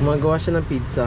Gumagawa siya ng pizza.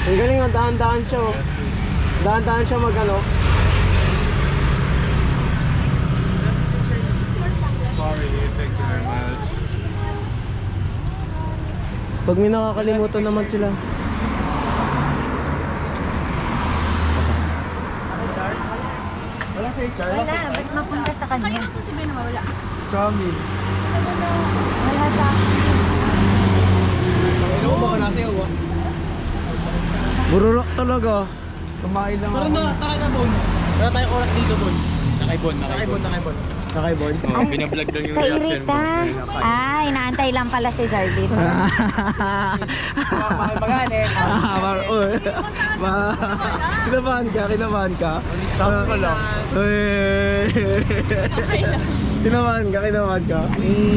Ang galing, dahan-dahan siya, oh. Dahan-dahan siya mag-ano. Sorry, thank you very much. Pag may nakakalimutan naman sila. Wala sa HR? Wala, ba't mapunta sa kanya? Kanina sa sabihin na mawala. Kami. Wala sa Ano ba ka nasa iyo? Bururok talaga. Kumain lang Pero takay na Bon. Wala tayong oras dito Bon. Nakaibon. Nakaibon. Oh, binablog lang yung reaction mo. Kairita. Ah, inaantay lang pala si Zardit. Magalit. Kinabahan ka, kinabahan ka. Sama ko lang. Kinabahan ka.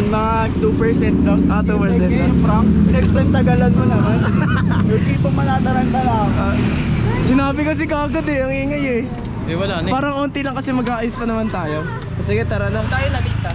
Mga 2% lang. 2% Like, lang. Frank, next time tagalan mo naman. Yung tipong manataran lang. Sinabi kasi kagad eh, ang ingay eh. Eh wala na. Parang unti lang kasi mag-aayos pa naman tayo. Sige, tara na. Tayo na lita.